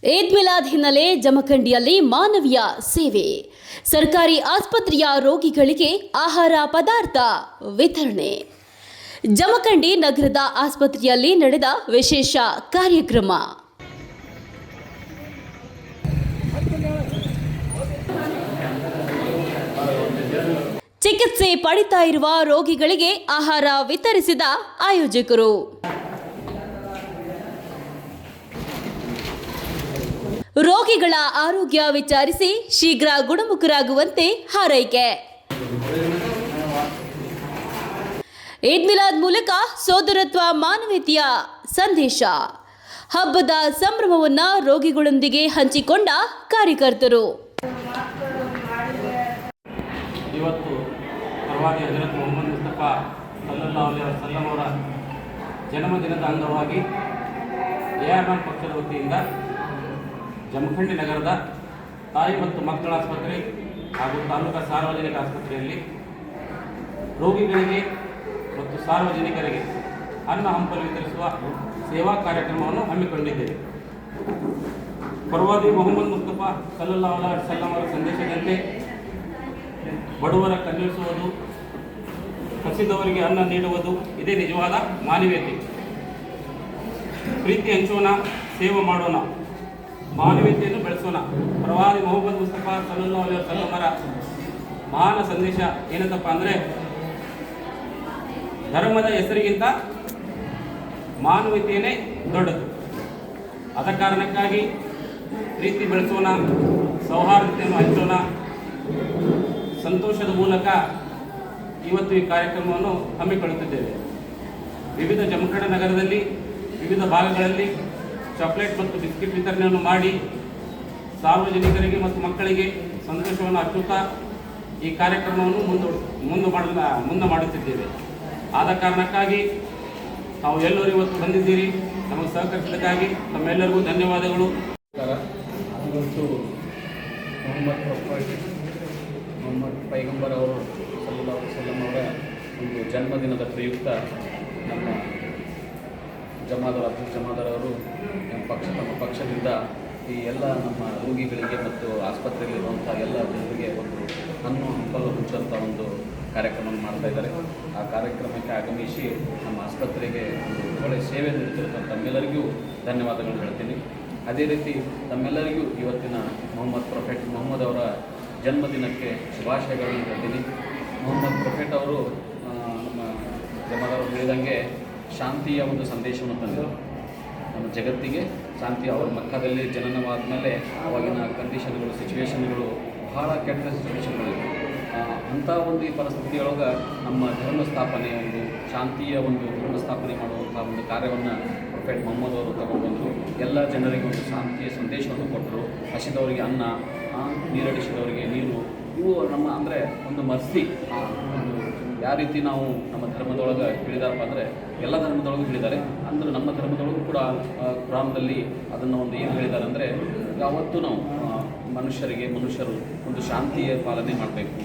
ಈದ್ ಮಿಲಾದ್ ಹಿನ್ನೆಲೆ ಜಮಖಂಡಿಯಲ್ಲಿ ಮಾನವೀಯ ಸೇವೆ. ಸರ್ಕಾರಿ ಆಸ್ಪತ್ರೆಯ ರೋಗಿಗಳಿಗೆ ಆಹಾರ ಪದಾರ್ಥ ವಿತರಣೆ. ಜಮಖಂಡಿ ನಗರದ ಆಸ್ಪತ್ರೆಯಲ್ಲಿ ನಡೆದ ವಿಶೇಷ ಕಾರ್ಯಕ್ರಮ. ಚಿಕಿತ್ಸೆ ಪಡಿತಾ ಇರುವ ರೋಗಿಗಳಿಗೆ ಆಹಾರ ವಿತರಿಸಿದ ಆಯೋಜಕರು. ರೋಗಿಗಳ ಆರೋಗ್ಯ ವಿಚಾರಿಸಿ ಶೀಘ್ರ ಗುಣಮುಖರಾಗುವಂತೆ ಹಾರೈಕೆ. ಈದ್ ಮಿಲಾದ್ ಮೂಲಕ ಸೋದರತ್ವ ಮಾನವೀಯತೆಯ ಸಂದೇಶ. ಹಬ್ಬದ ಸಂಭ್ರಮವನ್ನು ರೋಗಿಗಳೊಂದಿಗೆ ಹಂಚಿಕೊಂಡ ಕಾರ್ಯಕರ್ತರು. ಇವತ್ತು ಪ್ರವಾದಿ ಹಜರತ್ ಮೊಹಮ್ಮದ್ ಮುಸ್ತಫಾ ಸಲ್ಲಲ್ಲಾಹು ಅಲೈಹಿ ವಸಲ್ಲಂ ಅವರ ಜನ್ಮದಿನದ ಅಂಗವಾಗಿ ಎಆರ್ಎಂ ಪಕ್ಷದ ವತಿಯಿಂದ ಜಮಖಂಡಿ ನಗರದ ತಾಯಿ ಮತ್ತು ಮಕ್ಕಳ ಆಸ್ಪತ್ರೆ ಹಾಗೂ ತಾಲೂಕಾ ಸಾರ್ವಜನಿಕ ಆಸ್ಪತ್ರೆಯಲ್ಲಿ ರೋಗಿಗಳಿಗೆ ಮತ್ತು ಸಾರ್ವಜನಿಕರಿಗೆ ಅನ್ನ ಹಂಪಲು ವಿತರಿಸುವ ಸೇವಾ ಕಾರ್ಯಕ್ರಮವನ್ನು ಹಮ್ಮಿಕೊಂಡಿದ್ದೇವೆ. ಪ್ರವಾದಿ ಮೊಹಮ್ಮದ್ ಮುಸ್ತಫಾ ಸಲ್ಲಲ್ಲಾಹು ಅಲೈಹಿ ವಸಲ್ಲಂ ಅವರ ಸಂದೇಶದಂತೆ ಬಡವರ ಕಣ್ಣಿಸುವುದು, ಹಸಿದವರಿಗೆ ಅನ್ನ ನೀಡುವುದು ಇದೇ ನಿಜವಾದ ಮಾನವೀಯತೆ. ಪ್ರೀತಿ ಹಂಚೋಣ, ಸೇವೆ ಮಾಡೋಣ, ಮಾನವೀಯತೆಯನ್ನು ಬೆಳೆಸೋಣ. ಪ್ರವಾದಿ ಮೊಹಮ್ಮದ್ ಮುಸ್ತಫಾ ಸಲ್ಲಲ್ಲಾಹು ಅಲೈಹಿ ವಸಲ್ಲಂ ಅವರ ಮಹಾನ ಸಂದೇಶ ಏನಂತಪ್ಪ ಅಂದರೆ, ಧರ್ಮದ ಹೆಸರಿಗಿಂತ ಮಾನವೀಯತೆಯೇ ದೊಡ್ಡದು. ಆದ ಕಾರಣಕ್ಕಾಗಿ ಪ್ರೀತಿ ಬೆಳೆಸೋಣ, ಸೌಹಾರ್ದತೆಯನ್ನು ಹಂಚೋಣ. ಸಂತೋಷದ ಮೂಲಕ ಇವತ್ತು ಈ ಕಾರ್ಯಕ್ರಮವನ್ನು ಹಮ್ಮಿಕೊಳ್ಳುತ್ತಿದ್ದೇವೆ. ವಿವಿಧ ಜಮಖಂಡಿ ನಗರದಲ್ಲಿ ವಿವಿಧ ಭಾಗಗಳಲ್ಲಿ ಚಾಕ್ಲೇಟ್ ಮತ್ತು ಬಿಸ್ಕಿಟ್ ವಿತರಣೆಯನ್ನು ಮಾಡಿ ಸಾರ್ವಜನಿಕರಿಗೆ ಮತ್ತು ಮಕ್ಕಳಿಗೆ ಸಂತೋಷವನ್ನು ಹಚ್ಚುತ್ತಾ ಈ ಕಾರ್ಯಕ್ರಮವನ್ನು ಮುಂದೆ ಮಾಡುತ್ತಿದ್ದೇವೆ. ಆದ ಕಾರಣಕ್ಕಾಗಿ ನಾವು ಎಲ್ಲರೂ ಇವತ್ತು ಬಂದಿದ್ದೀರಿ. ನಮಗೆ ಸಹಕರಿಸಿದ್ದಕ್ಕಾಗಿ ತಮ್ಮೆಲ್ಲರಿಗೂ ಧನ್ಯವಾದಗಳು. ಇವತ್ತು ಮೊಹಮ್ಮದ್ ಪೈಗಂಬರ್ ಅವರು ಸಲ್ಲಲ್ಲಾಹು ಅಲೈಹಿ ವಸಲ್ಲಂ ಅವರ ಒಂದು ಜನ್ಮದಿನದ ಪ್ರಯುಕ್ತ ನಮ್ಮ ಅಬ್ದುಲ್ ಜಮಾದಾರ್ ಅವರು ತಮ್ಮ ಪಕ್ಷದಿಂದ ಈ ಎಲ್ಲ ನಮ್ಮ ರೋಗಿಗಳಿಗೆ ಮತ್ತು ಆಸ್ಪತ್ರೆಯಲ್ಲಿರುವಂಥ ಎಲ್ಲ ಜನರಿಗೆ ಒಂದು ಹಣ್ಣು ಹಂಪಲು ಹಂಚುವಂಥ ಒಂದು ಕಾರ್ಯಕ್ರಮವನ್ನು ಮಾಡ್ತಾಯಿದ್ದಾರೆ. ಆ ಕಾರ್ಯಕ್ರಮಕ್ಕೆ ಆಗಮಿಸಿ ನಮ್ಮ ಆಸ್ಪತ್ರೆಗೆ ಒಂದು ಒಳ್ಳೆಯ ಸೇವೆ ನೀಡುತ್ತಿರುವಂಥ ತಮ್ಮೆಲ್ಲರಿಗೂ ಧನ್ಯವಾದಗಳು ಹೇಳ್ತೀನಿ. ಅದೇ ರೀತಿ ತಮ್ಮೆಲ್ಲರಿಗೂ ಇವತ್ತಿನ ಪ್ರೊಫೆಟ್ ಮೊಹಮ್ಮದ್ ಅವರ ಜನ್ಮದಿನಕ್ಕೆ ಶುಭಾಶಯಗಳನ್ನು ಹೇಳ್ತೀನಿ. ಪ್ರೊಫೆಟ್ ಅವರು ನಮ್ಮ ಜಮಾದಾರ್ ಹೇಳಿದಂಗೆ ಶಾಂತಿಯ ಒಂದು ಸಂದೇಶವನ್ನು ತಂದರು. ನಮ್ಮ ಜಗತ್ತಿಗೆ ಶಾಂತಿ. ಅವರ ಮಕ್ಕದಲ್ಲಿ ಜನನವಾದ ಮೇಲೆ ಅವಾಗಿನ ಕಂಡೀಷನ್ಗಳು, ಸಿಚುವೇಷನ್ಗಳು ಬಹಳ ಕೆಟ್ಟ ಸಿಚುವೇಷನ್ಗಳಿವೆ. ಅಂಥ ಒಂದು ಈ ಪರಿಸ್ಥಿತಿಯೊಳಗೆ ನಮ್ಮ ಧರ್ಮ ಸ್ಥಾಪನೆ, ಒಂದು ಶಾಂತಿಯ ಒಂದು ಧರ್ಮ ಸ್ಥಾಪನೆ ಮಾಡುವಂಥ ಒಂದು ಕಾರ್ಯವನ್ನು ಪ್ರೊಫೆಟ್ ಮೊಹಮ್ಮದ್ ಅವರು ತಗೊಂಡ್ಬಂದರು. ಎಲ್ಲ ಜನರಿಗೆ ಒಂದು ಶಾಂತಿಯ ಸಂದೇಶವನ್ನು ಕೊಟ್ಟರು. ಹಸಿದವರಿಗೆ ಅನ್ನ, ನೀರಡಿಸಿದವರಿಗೆ ನೀರು, ಇವು ನಮ್ಮ ಅಂದರೆ ಒಂದು ಮರ್ಸಿ. ಒಂದು ಯಾವ ರೀತಿ ನಾವು ನಮ್ಮ ಧರ್ಮದೊಳಗೆ ಹೇಳಿದಾರಪ್ಪ ಅಂದರೆ ಎಲ್ಲ ಧರ್ಮದೊಳಗೂ ಹೇಳಿದ್ದಾರೆ. ಅಂದರೆ ನಮ್ಮ ಧರ್ಮದೊಳಗೂ ಕೂಡ ಕುರಾನ್ದಲ್ಲಿ ಅದನ್ನು ಒಂದು ಏನು ಹೇಳಿದ್ದಾರೆ ಅಂದರೆ, ಯಾವತ್ತೂ ನಾವು ಮನುಷ್ಯರು ಒಂದು ಶಾಂತಿಯ ಪಾಲನೆ ಮಾಡಬೇಕು.